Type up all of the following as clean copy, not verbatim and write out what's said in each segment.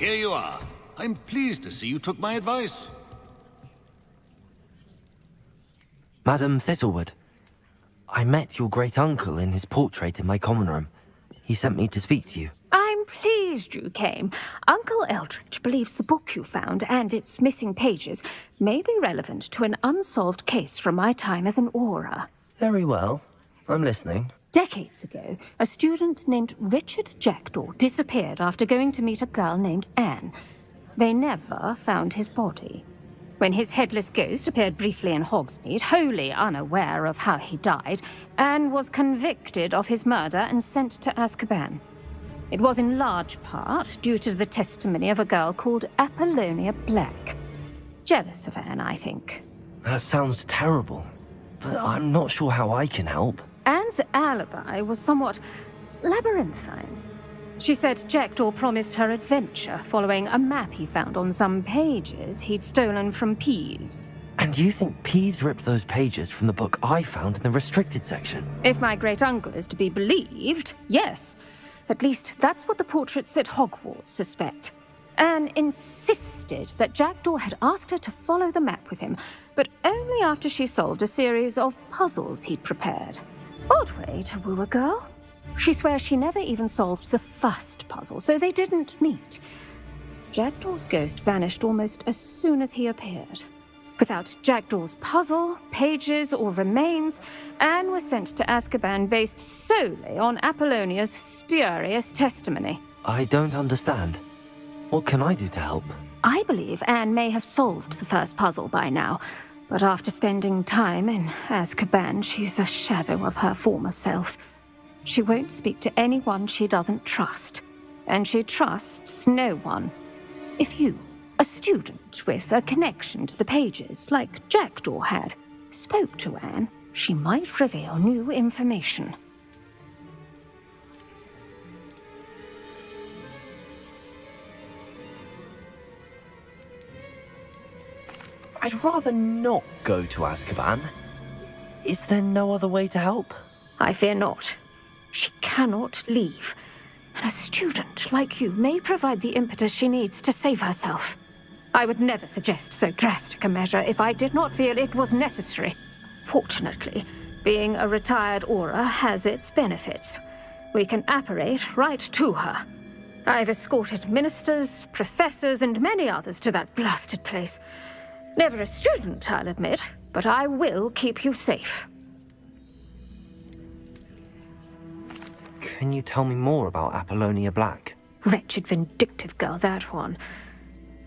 here you are. I'm pleased to see you took my advice. Madam Thistlewood, I met your great-uncle in his portrait in my common room. He sent me to speak to you. I'm pleased you came. Uncle Eldridge believes the book you found and its missing pages may be relevant to an unsolved case from my time as an Auror. Very well. I'm listening. Decades ago, a student named Richard Jackdaw disappeared after going to meet a girl named Anne. They never found his body. When his headless ghost appeared briefly in Hogsmeade, wholly unaware of how he died, Anne was convicted of his murder and sent to Azkaban. It was in large part due to the testimony of a girl called Apollonia Black. Jealous of Anne, I think. That sounds terrible, but I'm not sure how I can help. Anne's alibi was somewhat labyrinthine. She said Jackdaw promised her adventure following a map he found on some pages he'd stolen from Peeves. And you think Peeves ripped those pages from the book I found in the restricted section? If my great-uncle is to be believed, yes. At least that's what the portraits at Hogwarts suspect. Anne insisted that Jackdaw had asked her to follow the map with him, but only after she solved a series of puzzles he'd prepared. Odd way to woo a girl. She swears she never even solved the first puzzle, so they didn't meet. Jackdaw's ghost vanished almost as soon as he appeared. Without Jackdaw's puzzle, pages, or remains, Anne was sent to Azkaban based solely on Apollonia's spurious testimony. I don't understand. What can I do to help? I believe Anne may have solved the first puzzle by now, but after spending time in Azkaban, she's a shadow of her former self. She won't speak to anyone she doesn't trust, and she trusts no one. If you, a student with a connection to the pages, like Jackdaw had, spoke to Anne, she might reveal new information. I'd rather not go to Azkaban. Is there no other way to help? I fear not. She cannot leave. And a student like you may provide the impetus she needs to save herself. I would never suggest so drastic a measure if I did not feel it was necessary. Fortunately, being a retired Auror has its benefits. We can apparate right to her. I've escorted ministers, professors, and many others to that blasted place. Never a student, I'll admit, but I will keep you safe. Can you tell me more about Apollonia Black? Wretched, vindictive girl, that one.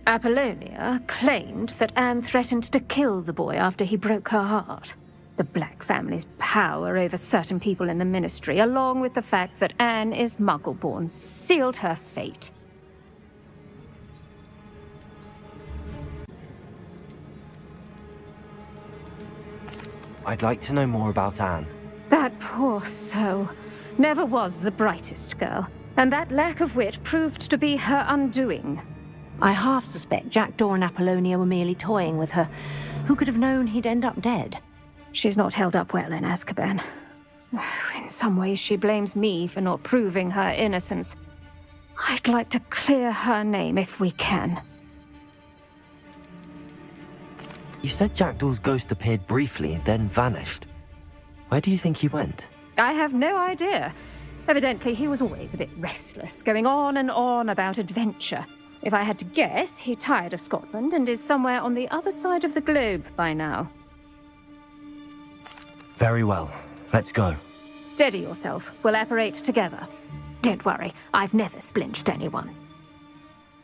Apollonia claimed that Anne threatened to kill the boy after he broke her heart. The Black family's power over certain people in the Ministry, along with the fact that Anne is Muggle-born, sealed her fate. I'd like to know more about Anne. That poor soul never was the brightest girl, and that lack of wit proved to be her undoing. I half suspect Jackdaw and Apollonia were merely toying with her. Who could have known he'd end up dead? She's not held up well in Azkaban. In some ways, she blames me for not proving her innocence. I'd like to clear her name if we can. You said Jackdaw's ghost appeared briefly, then vanished. Where do you think he went? I have no idea. Evidently, he was always a bit restless, going on and on about adventure. If I had to guess, he tired of Scotland and is somewhere on the other side of the globe by now. Very well. Let's go. Steady yourself. We'll apparate together. Don't worry, I've never splinched anyone.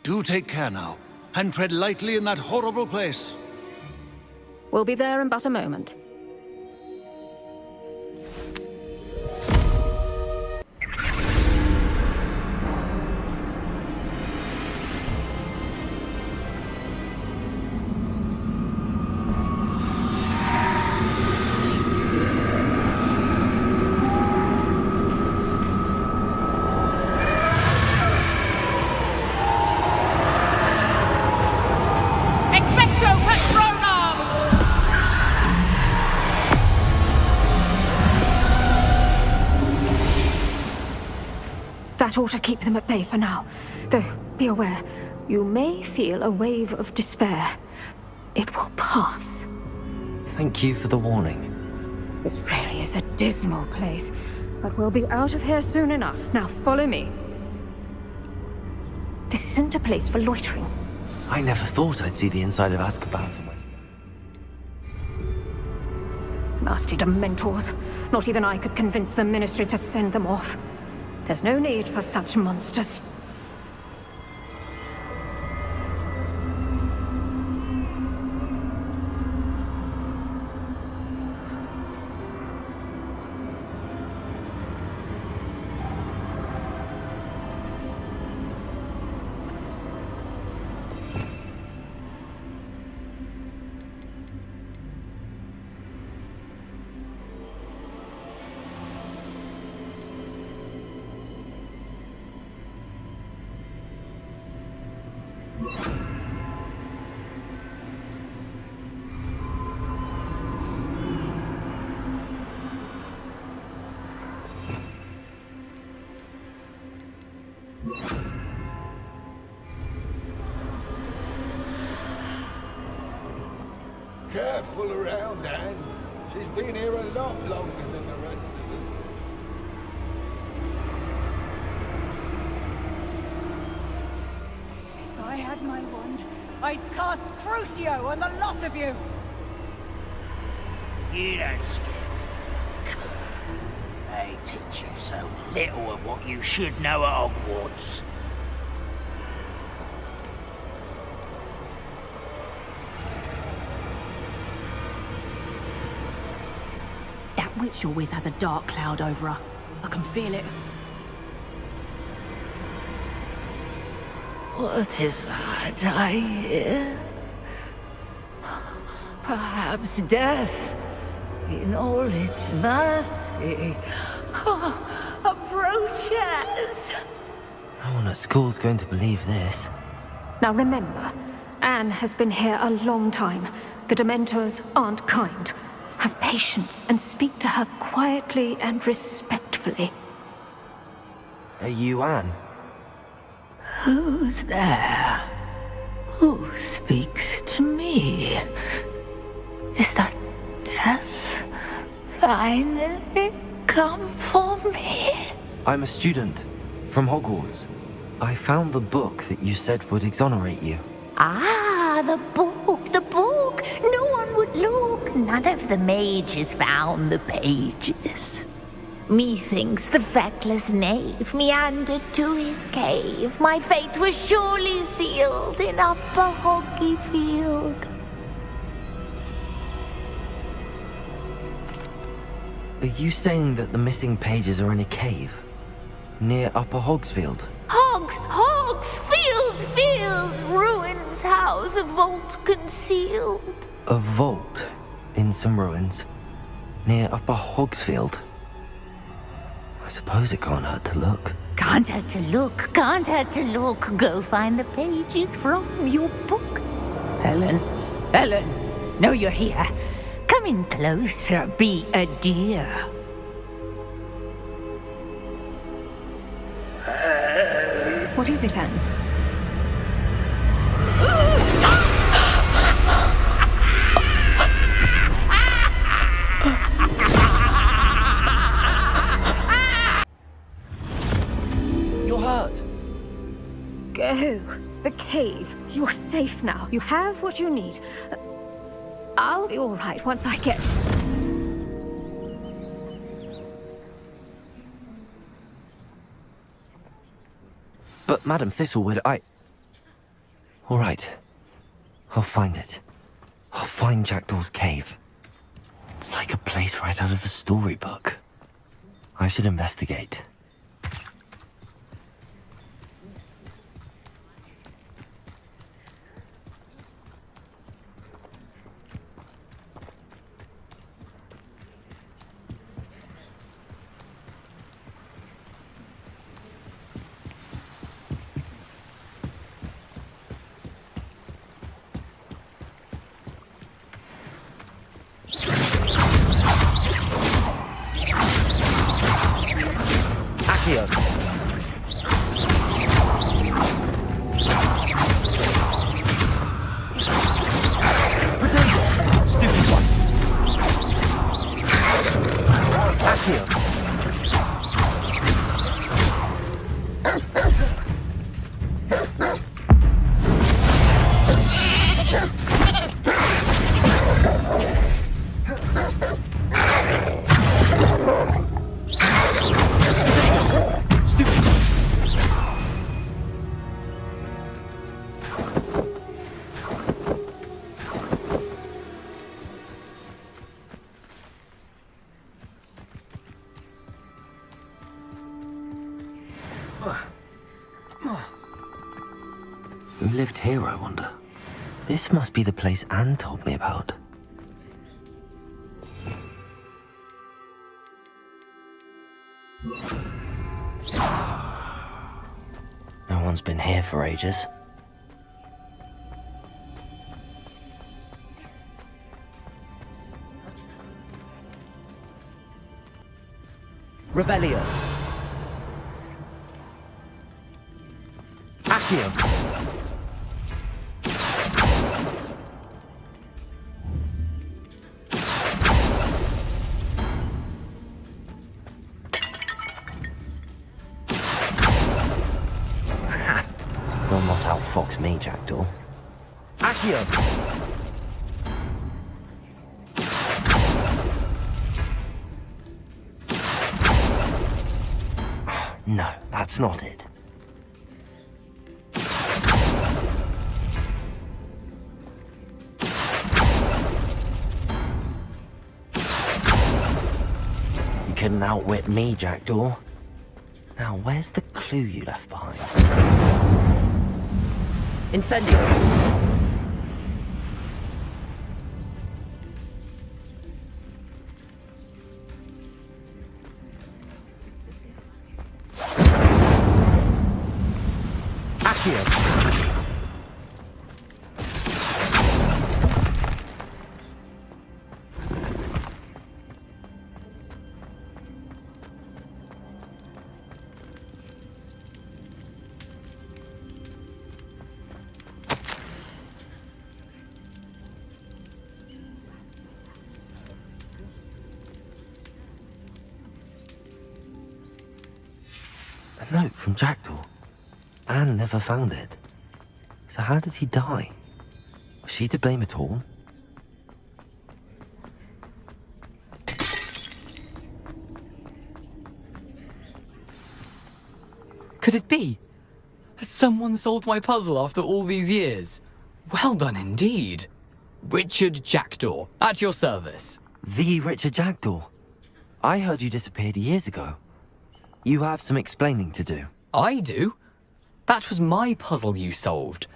Do take care now, and tread lightly in that horrible place. We'll be there in but a moment. That ought to keep them at bay for now. Though, be aware, You may feel a wave of despair. It will pass. Thank you for the warning. This really is a dismal place, but we'll be out of here soon enough. Now follow me. This isn't a place for loitering. I never thought I'd see the inside of Azkaban for myself. Nasty Dementors. Not even I could convince the Ministry to send them off. There's no need for such monsters. Careful around, Anne. She's been here a lot longer than the rest of them. If I had my wand, I'd cast Crucio on the lot of you! You don't scare me. They teach you so little of what you should know at Hogwarts. That witch you're with has a dark cloud over her. I can feel it. What is that I hear? Perhaps death, in all its mercy, approaches. No one at school's going to believe this. Now remember, Anne has been here a long time. The Dementors aren't kind. Have patience and speak to her quietly and respectfully. Are you Anne? Who's there? Who speaks to me? Is that death finally come for me? I'm a student from Hogwarts. I found the book that you said would exonerate you. Ah, the book, the book. No one would look. None of the mages found the pages. Methinks the feckless knave meandered to his cave. My fate was surely sealed in Upper Hoggyfield. Are you saying that the missing pages are in a cave? Near Upper Hogsfield? Field, ruins house, a vault concealed. A vault in some ruins? Near Upper Hogsfield? I suppose it can't hurt to look. Can't hurt to look. Go find the pages from your book. Helen, know you're here. Come in closer, be a dear. What is it, Anne? You're hurt. Go. The cave. You're safe now. You have what you need. I'll be all right once I get... But Madam Thistlewood, all right. I'll find it. I'll find Jackdaw's cave. It's like a place right out of a storybook. I should investigate. Who lived here, I wonder? This must be the place Anne told me about. No one's been here for ages. Revelio. Accio. You'll not outfox me, Jackdaw. Accio! No, that's not it. You couldn't outwit me, Jackdaw. Now, where's the clue you left behind? Incendio! Accio! A note from Jackdaw. Anne never found it. So how did he die? Was she to blame at all? Could it be? Has someone solved my puzzle after all these years? Well done indeed. Richard Jackdaw, at your service. The Richard Jackdaw? I heard you disappeared years ago. You have some explaining to do. I do? That was my puzzle you solved.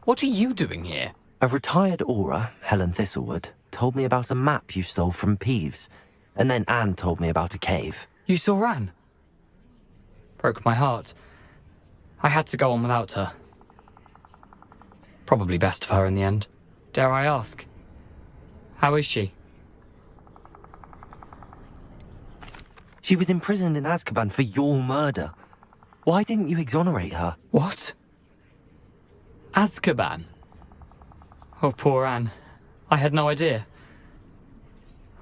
What are you doing here? A retired aura, Helen Thistlewood, told me about a map you stole from Peeves, and then Anne told me about a cave. You saw Anne? Broke my heart. I had to go on without her. Probably best for her in the end. Dare I ask? How is she? She was imprisoned in Azkaban for your murder. Why didn't you exonerate her? What? Azkaban? Oh, poor Anne. I had no idea.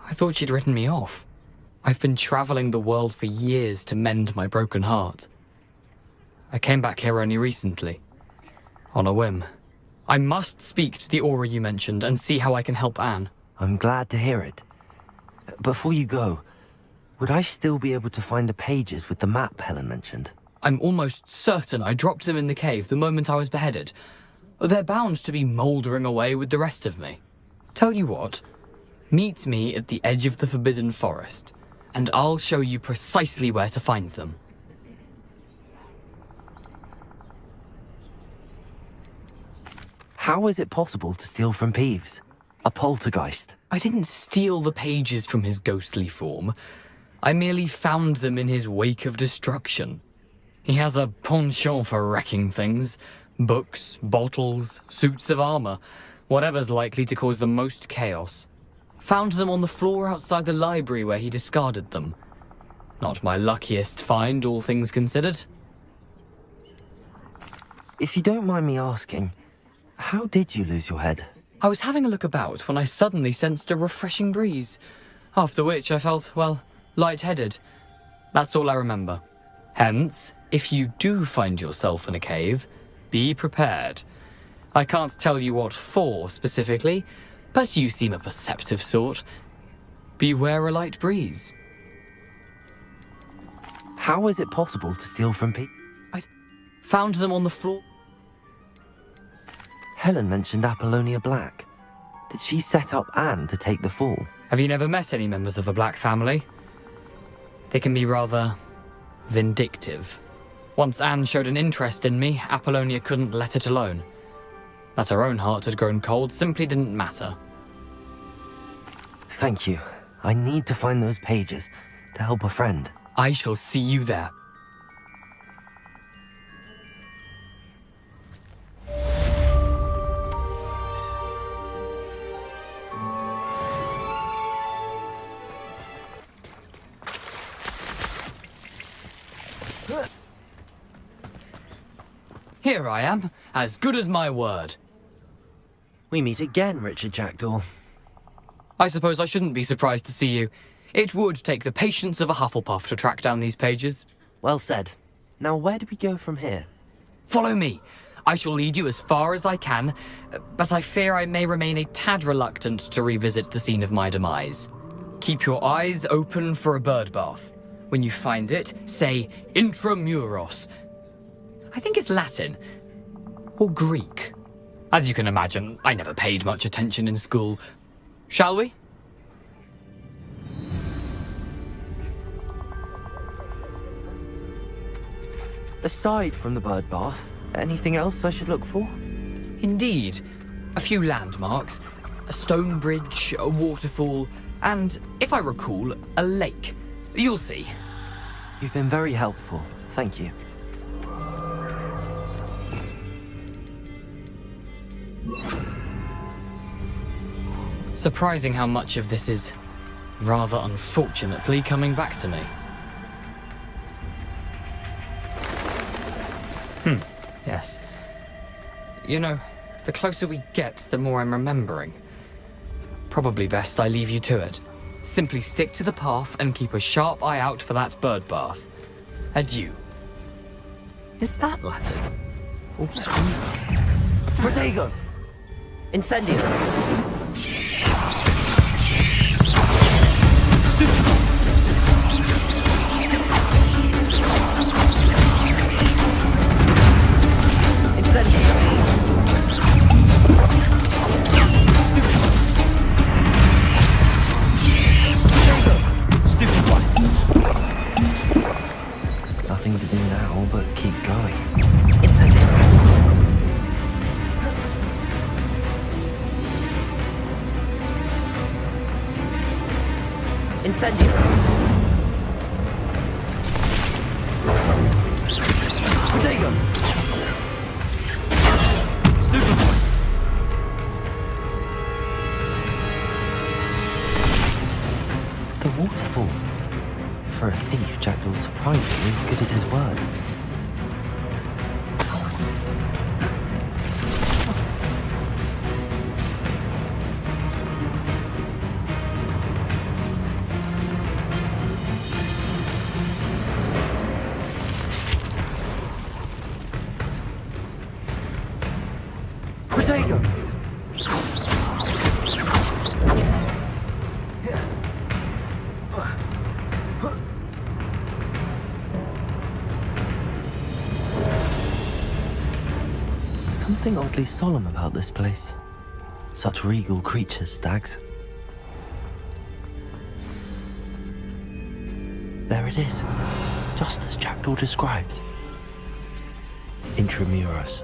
I thought she'd written me off. I've been traveling the world for years to mend my broken heart. I came back here only recently. On a whim. I must speak to the aura you mentioned and see how I can help Anne. I'm glad to hear it. Before you go, would I still be able to find the pages with the map Helen mentioned? I'm almost certain I dropped them in the cave the moment I was beheaded. They're bound to be mouldering away with the rest of me. Tell you what, meet me at the edge of the Forbidden Forest, and I'll show you precisely where to find them. How is it possible to steal from Peeves? A poltergeist? I didn't steal the pages from his ghostly form. I merely found them in his wake of destruction. He has a penchant for wrecking things. Books, bottles, suits of armor, whatever's likely to cause the most chaos. Found them on the floor outside the library where he discarded them. Not my luckiest find, all things considered. If you don't mind me asking, how did you lose your head? I was having a look about when I suddenly sensed a refreshing breeze. After which I felt, well, lightheaded. That's all I remember. Hence, if you do find yourself in a cave, be prepared. I can't tell you what for specifically, but you seem a perceptive sort. Beware a light breeze. How is it possible to steal from people? I found them on the floor. Helen mentioned Apollonia Black. Did she set up Anne to take the fall? Have you never met any members of the Black family? They can be rather vindictive. Once Anne showed an interest in me, Apollonia couldn't let it alone. That her own heart had grown cold simply didn't matter. Thank you. I need to find those pages to help a friend. I shall see you there. Here I am, as good as my word. We meet again, Richard Jackdaw. I suppose I shouldn't be surprised to see you. It would take the patience of a Hufflepuff to track down these pages. Well said. Now where do we go from here? Follow me. I shall lead you as far as I can, but I fear I may remain a tad reluctant to revisit the scene of my demise. Keep your eyes open for a bird bath. When you find it, say Intramuros. I think it's Latin. Or Greek. As you can imagine, I never paid much attention in school. Shall we? Aside from the bird bath, anything else I should look for? Indeed. A few landmarks. A stone bridge, a waterfall, and, if I recall, a lake. You'll see. You've been very helpful. Thank you. Surprising how much of this is, rather unfortunately, coming back to me. Yes. You know, the closer we get, the more I'm remembering. Probably best I leave you to it. Simply stick to the path and keep a sharp eye out for that bird bath. Adieu. Is that Latin? Protego! Incendio! Nothing to do now but keep going. Incendio! Incendio! Protego! The waterfall. For a thief, Jackdaw's surprisingly as good as his word. Protego! Something oddly solemn about this place. Such regal creatures, stags. There it is, just as Jackdaw described. Intramuros.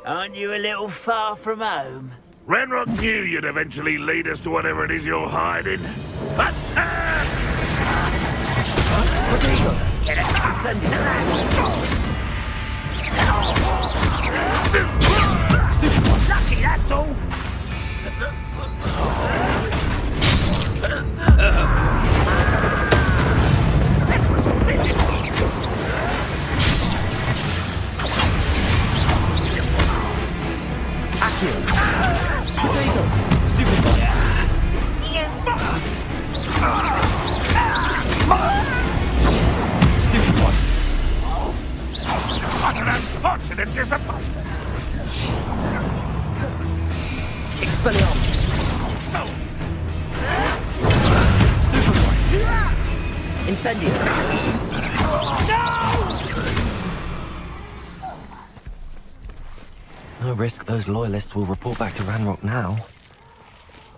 Aren't you a little far from home? Renrock knew you'd eventually lead us to whatever it is you're hiding. Attack! Lucky, that's all. Stupid boy. Stupid one. What an unfortunate disappointment. Expelliarmus. Stupid one. Incendio. No risk those loyalists will report back to Ranrock now.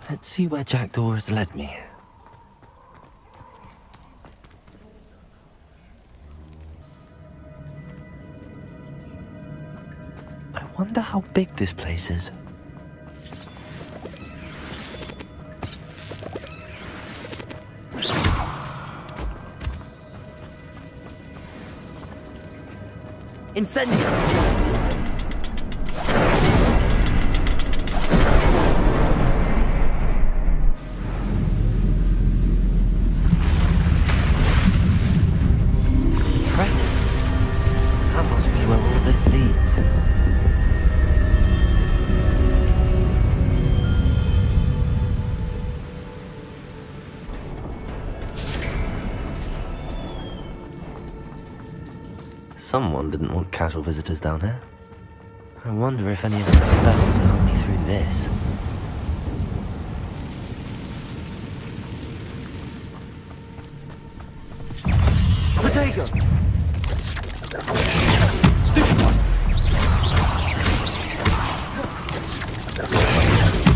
Let's see where Jackdaw has led me. I wonder how big this place is. Incendio! Impressive. That must be where all this leads. Someone didn't want casual visitors down here. I wonder if any of my spells will help me through this. Potato! Stupid one!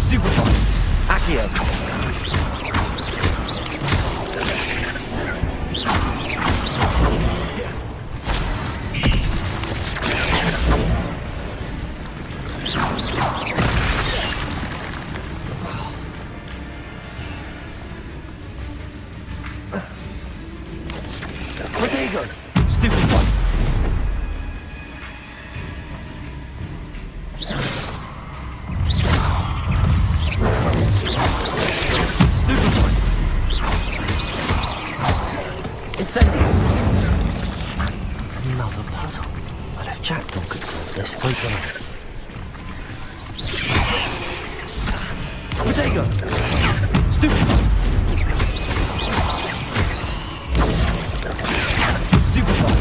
Stupid one! Accio! Potato! Stupid one! Stupid one! Incendio! Another puzzle. But if Jackdaw could solve this, so can I. Potato! Stupid one! Stupid one!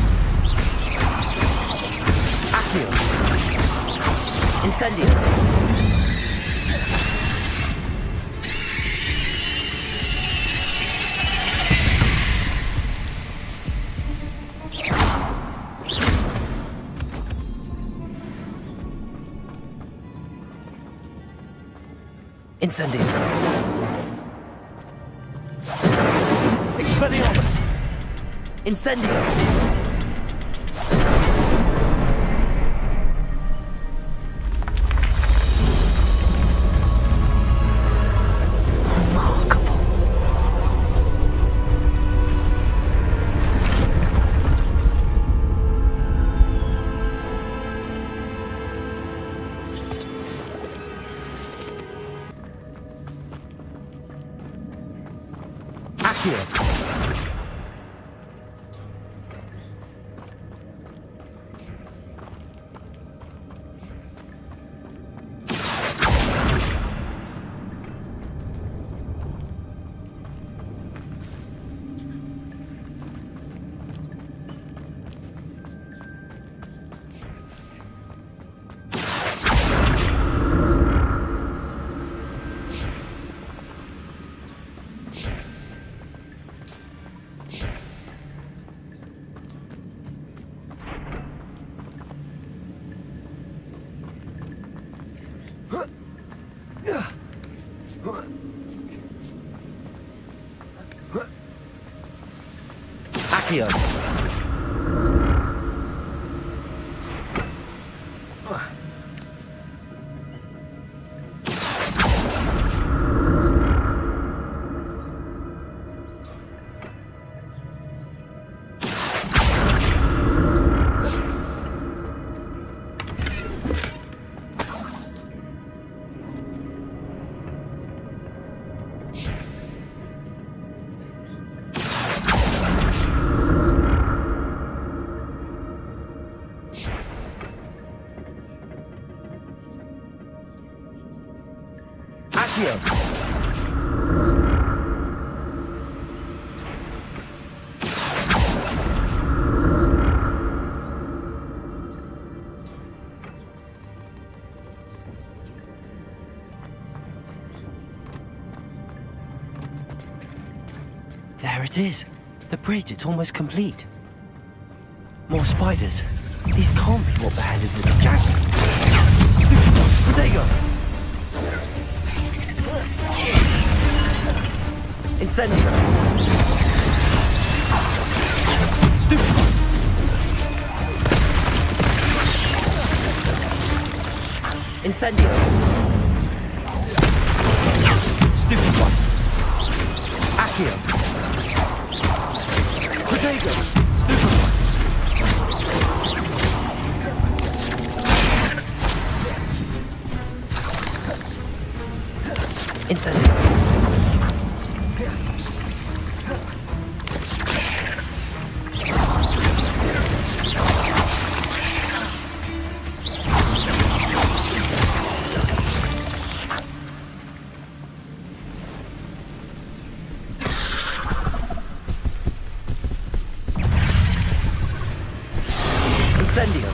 Accio! Incendio! Incendio! Expelliarmus! Incendio! Accio! Accio! There it is. The bridge, it's almost complete. More spiders. These can't be what beheaded little Jack. Protego! Incendio! Stupid! Incendio! Stupid one! Accio! Protego! Stupid one! Incendio! Incendio!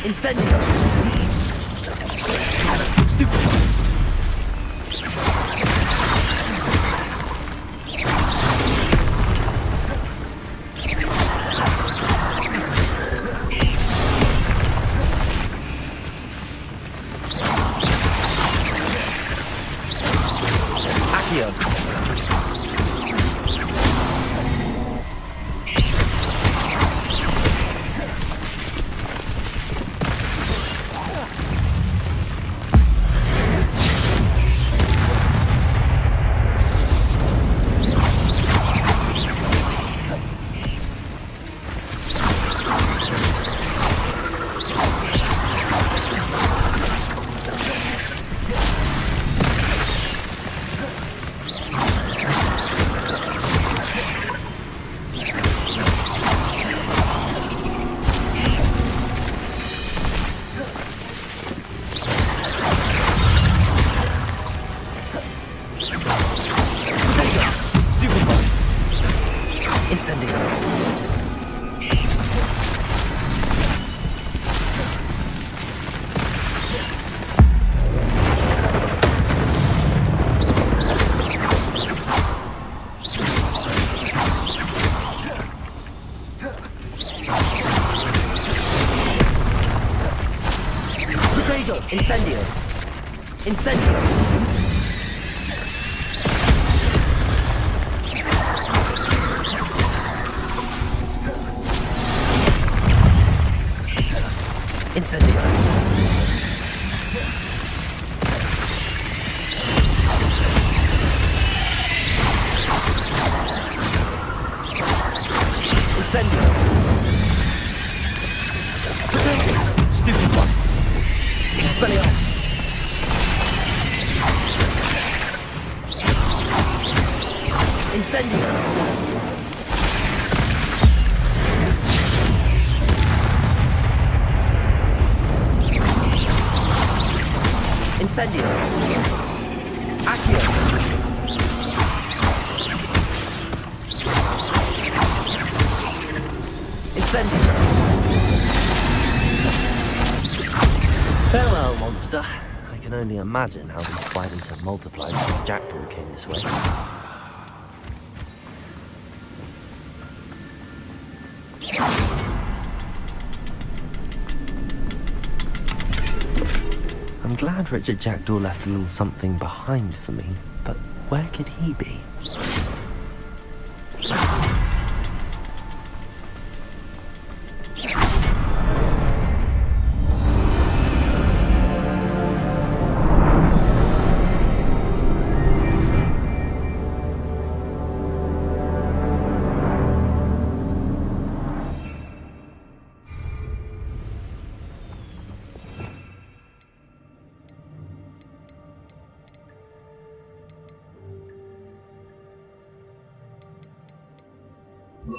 Incendio! Stupid one! Accio! Stupid one! Incendio! Protego! Incendio! Incendio! Incendio! Incendio! Stupid one! Expelliarmus! Incendio! Incendio! Accio! Incendio! Farewell, monster. I can only imagine how these spiders have multiplied since Jackdaw came this way. I'm glad Richard Jackdaw left a little something behind for me, but where could he be? I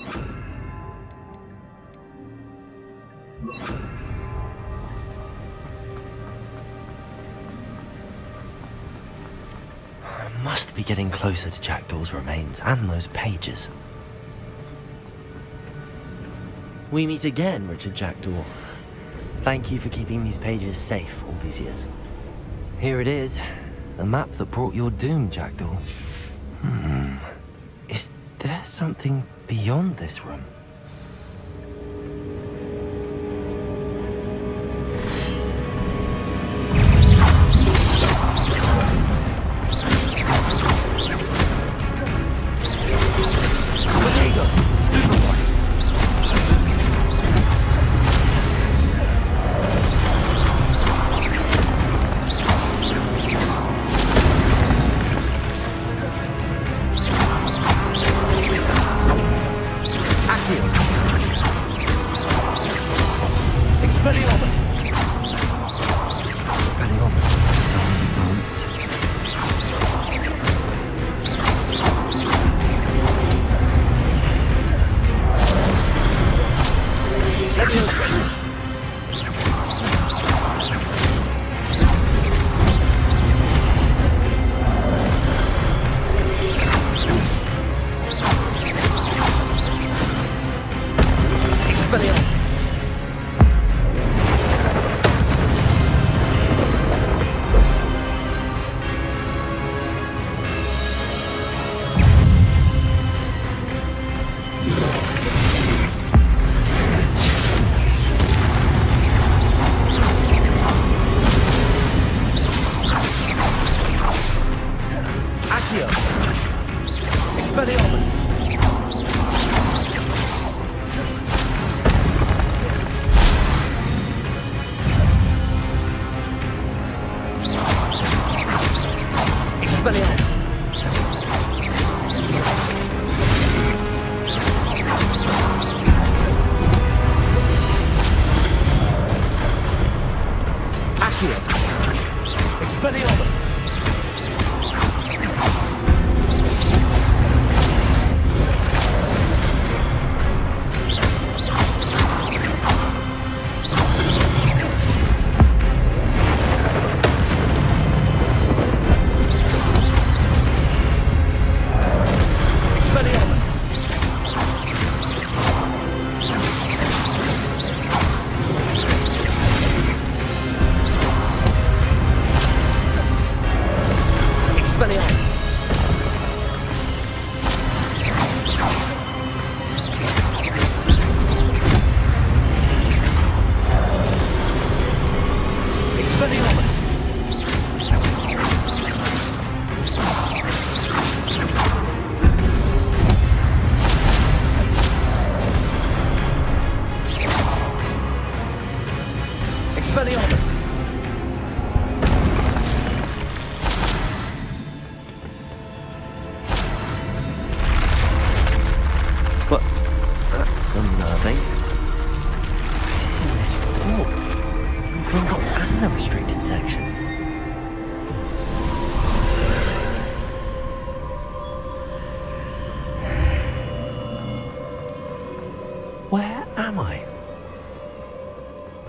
must be getting closer to Jackdaw's remains and those pages. We meet again, Richard Jackdaw. Thank you for keeping these pages safe all these years. Here it is, the map that brought your doom, Jackdaw. Is there something beyond this room?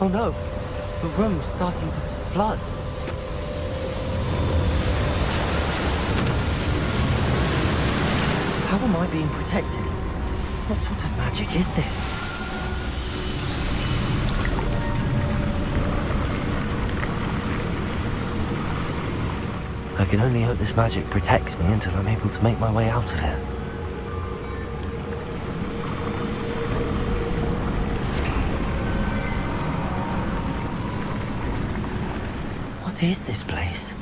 Oh no, the room's starting to flood. How am I being protected? What sort of magic is this? I can only hope this magic protects me until I'm able to make my way out of here. What is this place?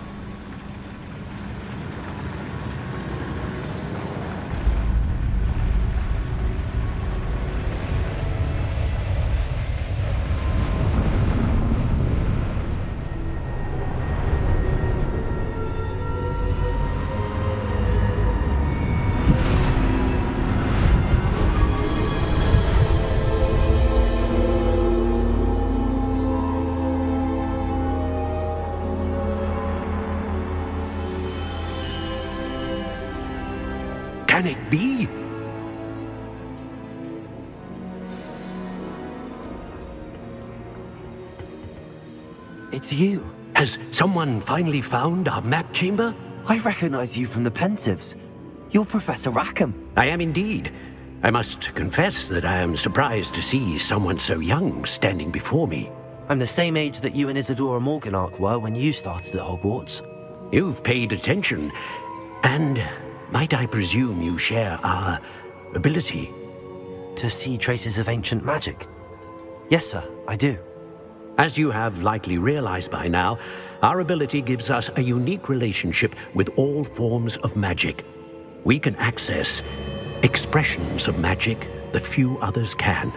Can it be? it's you. Has someone finally found our map chamber? I recognize you from the Pensieves. You're Professor Rackham. I am indeed. I must confess that I am surprised to see someone so young standing before me. I'm the same age that you and Isadora Morganach were when you started at Hogwarts. You've paid attention, and might I presume you share our ability? To see traces of ancient magic? Yes, sir, I do. As you have likely realized by now, our ability gives us a unique relationship with all forms of magic. We can access expressions of magic that few others can.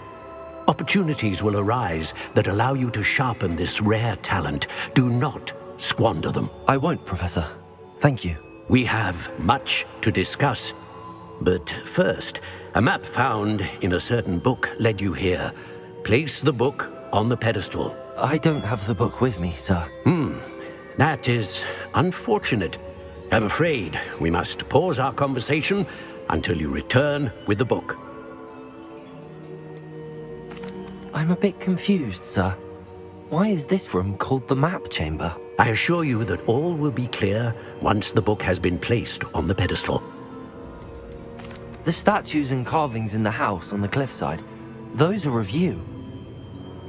Opportunities will arise that allow you to sharpen this rare talent. Do not squander them. I won't, Professor. Thank you. We have much to discuss. But first, a map found in a certain book led you here. Place the book on the pedestal. I don't have the book with me, sir. That is unfortunate. I'm afraid we must pause our conversation until you return with the book. I'm a bit confused, sir. Why is this room called the map chamber? I assure you that all will be clear once the book has been placed on the pedestal. The statues and carvings in the house on the cliffside, those are of you.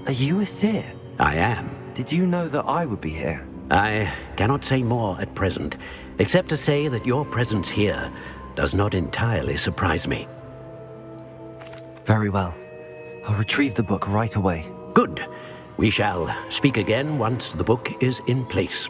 Are you a seer? I am. Did you know that I would be here? I cannot say more at present, except to say that your presence here does not entirely surprise me. Very well. I'll retrieve the book right away. Good. We shall speak again once the book is in place.